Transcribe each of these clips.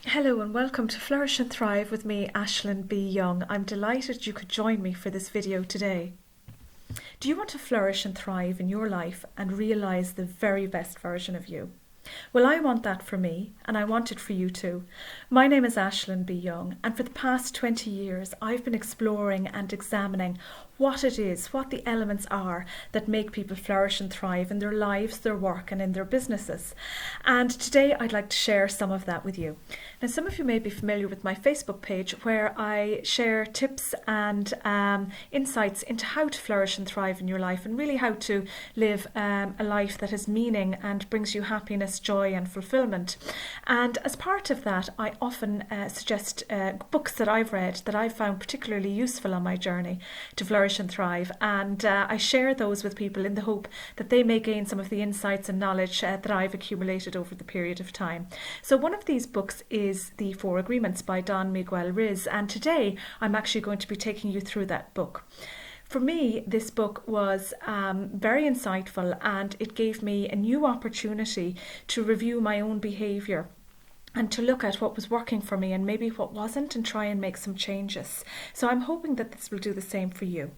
Hello and welcome to Flourish and Thrive with me, Aisling B. Young. I'm delighted you could join me for this video today. Do you want to flourish and thrive in your life and realise the very best version of you? Well, I want that for me, and I want it for you too. My name is Aisling B. Young, and for the past 20 years I've been exploring and examining what it is, what the elements are that make people flourish and thrive in their lives, their work and in their businesses. And today I'd like to share some of that with you. Now, some of you may be familiar with my Facebook page where I share tips and insights into how to flourish and thrive in your life, and really how to live a life that has meaning and brings you happiness, joy and fulfillment. And as part of that, I often suggest books that I've read that I've found particularly useful on my journey to flourish and thrive, and I share those with people in the hope that they may gain some of the insights and knowledge that I've accumulated over the period of time. So one of these books is The 4 Agreements by Miguel Ruiz, and today I'm actually going to be taking you through that book. For me, this book was very insightful, and it gave me a new opportunity to review my own behaviour and to look at what was working for me and maybe what wasn't, and try and make some changes. So I'm hoping that this will do the same for you.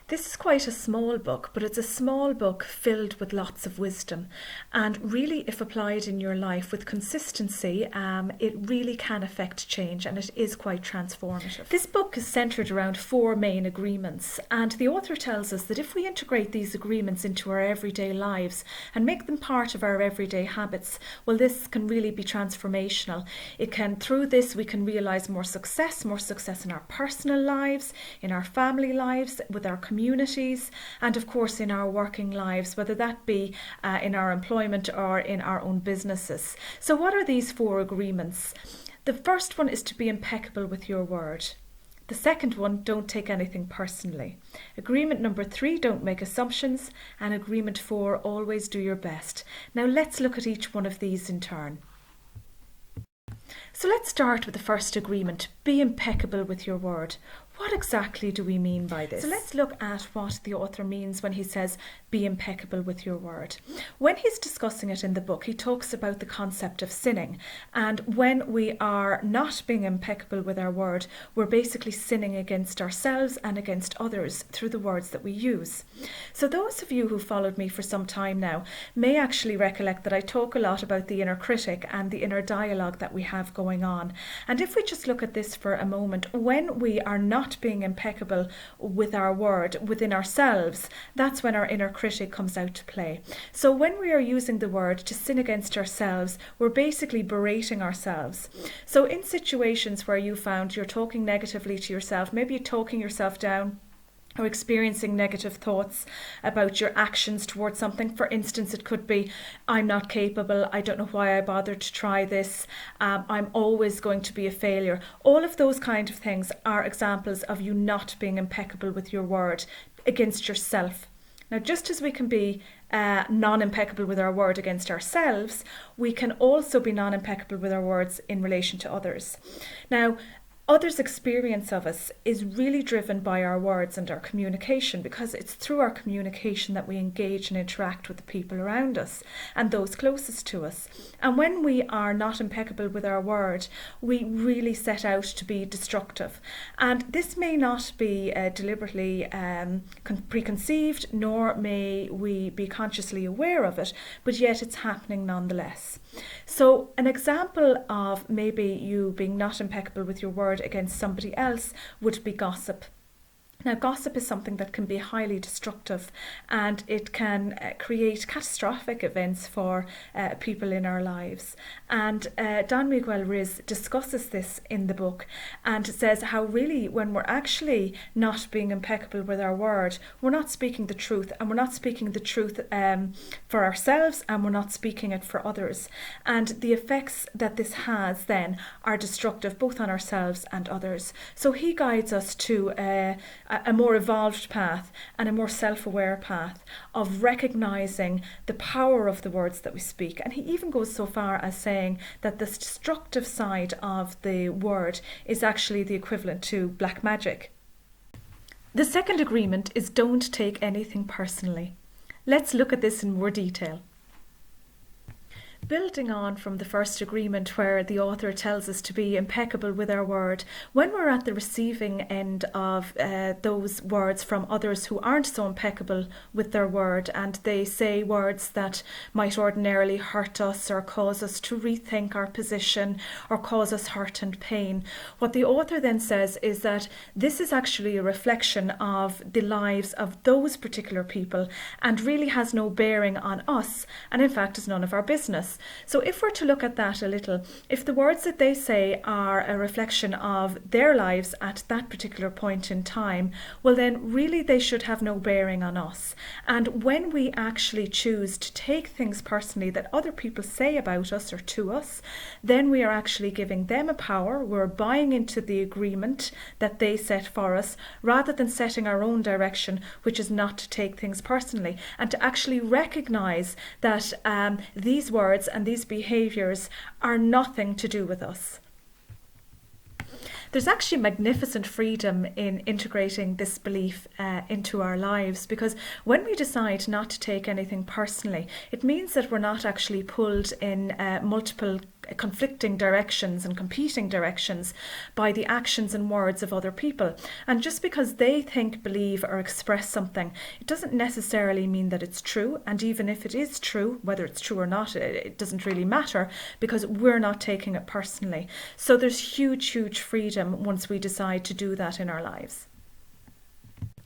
This is quite a small book, but it's a small book filled with lots of wisdom, and really, if applied in your life with consistency, it really can affect change, and it is quite transformative. This book is centred around 4 main agreements, and the author tells us that if we integrate these agreements into our everyday lives and make them part of our everyday habits, well, this can really be transformational. Through this, we can realise more success in our personal lives, in our family lives, with our communities, and of course in our working lives, whether that be in our employment or in our own businesses. So what are these 4 agreements? The first one is to be impeccable with your word. The second one, don't take anything personally. Agreement number 3, don't make assumptions. And agreement 4, always do your best. Now let's look at each one of these in turn. So let's start with the first agreement, be impeccable with your word. What exactly do we mean by this? So let's look at what the author means when he says be impeccable with your word. When he's discussing it in the book, he talks about the concept of sinning, and when we are not being impeccable with our word, we're basically sinning against ourselves and against others through the words that we use. So those of you who followed me for some time now may actually recollect that I talk a lot about the inner critic and the inner dialogue that we have going on. And if we just look at this for a moment, when we are not being impeccable with our word within ourselves, that's when our inner critic comes out to play. So when we are using the word to sin against ourselves, we're basically berating ourselves. So in situations where you found you're talking negatively to yourself, maybe you're talking yourself down, or experiencing negative thoughts about your actions towards something. For instance, it could be, I'm not capable, I don't know why I bothered to try this, I'm always going to be a failure. All of those kind of things are examples of you not being impeccable with your word against yourself. Now, just as we can be non-impeccable with our word against ourselves, we can also be non-impeccable with our words in relation to others. Now, others' experience of us is really driven by our words and our communication, because it's through our communication that we engage and interact with the people around us and those closest to us. And when we are not impeccable with our word, we really set out to be destructive. And this may not be deliberately preconceived, nor may we be consciously aware of it, but yet it's happening nonetheless. So an example of maybe you being not impeccable with your word against somebody else would be gossip. Now, gossip is something that can be highly destructive, and it can create catastrophic events for people in our lives. And Miguel Ruiz discusses this in the book and says how really when we're actually not being impeccable with our word, we're not speaking the truth, and we're not speaking the truth for ourselves, and we're not speaking it for others. And the effects that this has then are destructive both on ourselves and others. So he guides us to a more evolved path and a more self-aware path of recognising the power of the words that we speak. And he even goes so far as saying that the destructive side of the word is actually the equivalent to black magic. The second agreement is don't take anything personally. Let's look at this in more detail. Building on from the first agreement where the author tells us to be impeccable with our word, when we're at the receiving end of those words from others who aren't so impeccable with their word, and they say words that might ordinarily hurt us or cause us to rethink our position or cause us hurt and pain, what the author then says is that this is actually a reflection of the lives of those particular people and really has no bearing on us, and in fact is none of our business. So if we're to look at that a little, if the words that they say are a reflection of their lives at that particular point in time, well then really they should have no bearing on us. And when we actually choose to take things personally that other people say about us or to us, then we are actually giving them a power. We're buying into the agreement that they set for us rather than setting our own direction, which is not to take things personally and to actually recognize that these words and these behaviours are nothing to do with us. There's actually magnificent freedom in integrating this belief into our lives, because when we decide not to take anything personally, it means that we're not actually pulled in multiple conflicting directions and competing directions by the actions and words of other people. And just because they think, believe or express something, it doesn't necessarily mean that it's true. And even if it is true, whether it's true or not, it doesn't really matter, because we're not taking it personally. So there's huge freedom once we decide to do that in our lives.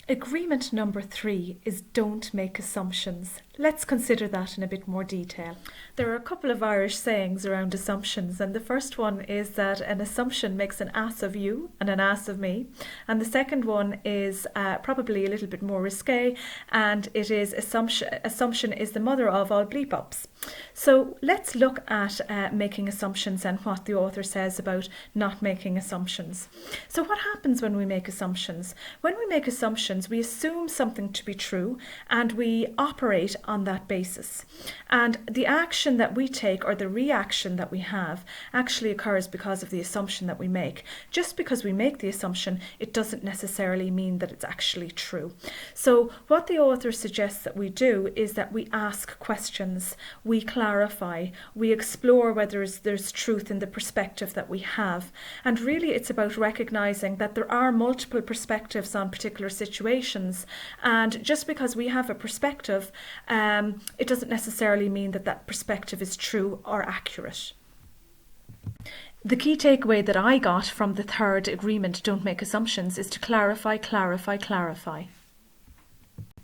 Agreement number 3 is don't make assumptions. Let's consider that in a bit more detail. There are a couple of Irish sayings around assumptions, and the first one is that an assumption makes an ass of you and an ass of me. And the second one is probably a little bit more risque, and it is assumption is the mother of all bleep-ups. So let's look at making assumptions and what the author says about not making assumptions. So what happens when we make assumptions? When we make assumptions, we assume something to be true and we operate on that basis. And the action that we take or the reaction that we have actually occurs because of the assumption that we make. Just because we make the assumption, it doesn't necessarily mean that it's actually true. So what the author suggests that we do is that we ask questions, we clarify, we explore whether there's truth in the perspective that we have. And really it's about recognizing that there are multiple perspectives on particular situations. And just because we have a perspective, it doesn't necessarily mean that that perspective is true or accurate. The key takeaway that I got from the third agreement, don't make assumptions, is to clarify.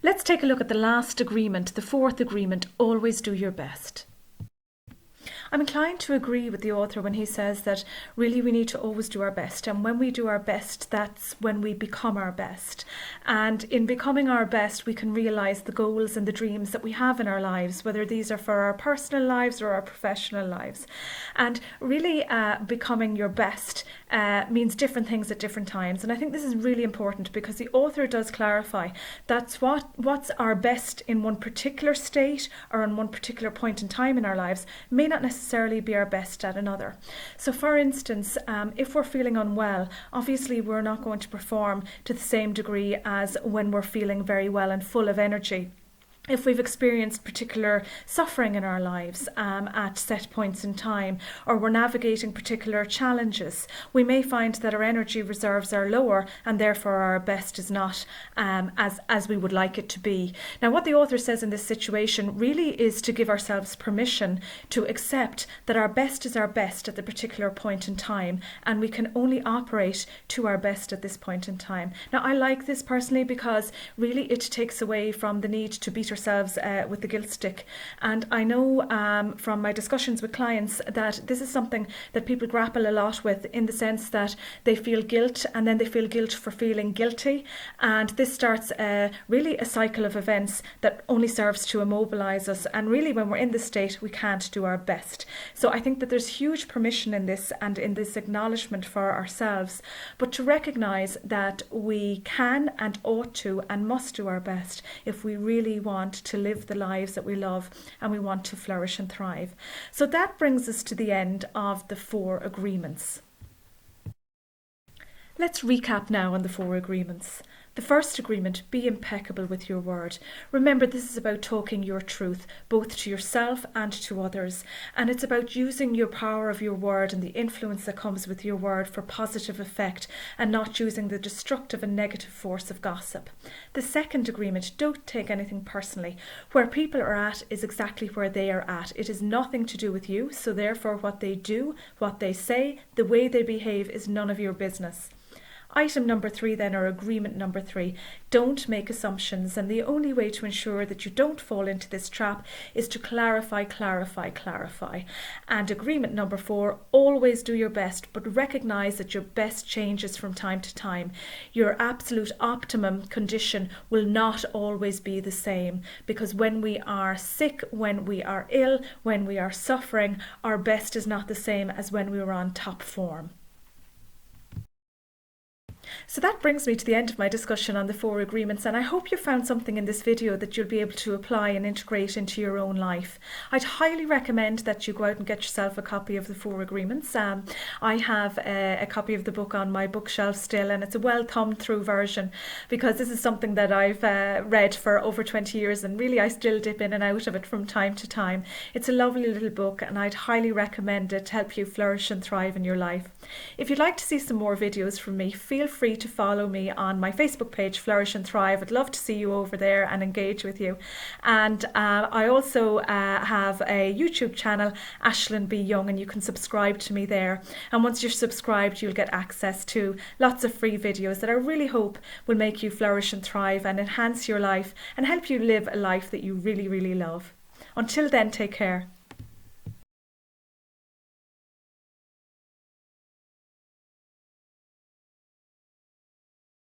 Let's take a look at the last agreement, the fourth agreement, always do your best. I'm inclined to agree with the author when he says that really we need to always do our best, and when we do our best, that's when we become our best. And in becoming our best, we can realise the goals and the dreams that we have in our lives, whether these are for our personal lives or our professional lives. And really becoming your best means different things at different times. And I think this is really important because the author does clarify that's what's our best in one particular state or in one particular point in time in our lives may not necessarily be our best at another. So for instance, if we're feeling unwell, obviously we're not going to perform to the same degree as when we're feeling very well and full of energy. If we've experienced particular suffering in our lives at set points in time, or we're navigating particular challenges, we may find that our energy reserves are lower and therefore our best is not as we would like it to be. Now, what the author says in this situation really is to give ourselves permission to accept that our best is our best at the particular point in time, and we can only operate to our best at this point in time. Now, I like this personally because really it takes away from the need to beat ourselves with the guilt stick. And I know from my discussions with clients that this is something that people grapple a lot with, in the sense that they feel guilt and then they feel guilt for feeling guilty, and this starts really a cycle of events that only serves to immobilise us, and really when we're in this state we can't do our best. So I think that there's huge permission in this and in this acknowledgement for ourselves, but to recognise that we can and ought to and must do our best if we really want to live the lives that we love and we want to flourish and thrive. So that brings us to the end of the 4 agreements. Let's recap now on the 4 agreements. The first agreement, be impeccable with your word. Remember, this is about talking your truth, both to yourself and to others. And it's about using your power of your word and the influence that comes with your word for positive effect, and not using the destructive and negative force of gossip. The second agreement, don't take anything personally. Where people are at is exactly where they are at. It is nothing to do with you, so therefore what they do, what they say, the way they behave is none of your business. Item number 3 then, or agreement number 3, don't make assumptions, and the only way to ensure that you don't fall into this trap is to clarify. And agreement number 4, always do your best, but recognise that your best changes from time to time. Your absolute optimum condition will not always be the same, because when we are sick, when we are ill, when we are suffering, our best is not the same as when we were on top form. So that brings me to the end of my discussion on the 4 agreements, and I hope you found something in this video that you'll be able to apply and integrate into your own life. I'd highly recommend that you go out and get yourself a copy of the 4 agreements. I have a copy of the book on my bookshelf still, and it's a well thumbed through version, because this is something that I've read for over 20 years, and really I still dip in and out of it from time to time. It's a lovely little book, and I'd highly recommend it to help you flourish and thrive in your life. If you'd like to see some more videos from me, feel free to follow me on my Facebook page, Flourish and Thrive. I'd love to see you over there and engage with you. And I also have a YouTube channel, Ashlyn B. Young, and you can subscribe to me there. And once you're subscribed, you'll get access to lots of free videos that I really hope will make you flourish and thrive and enhance your life and help you live a life that you really, really love. Until then, take care.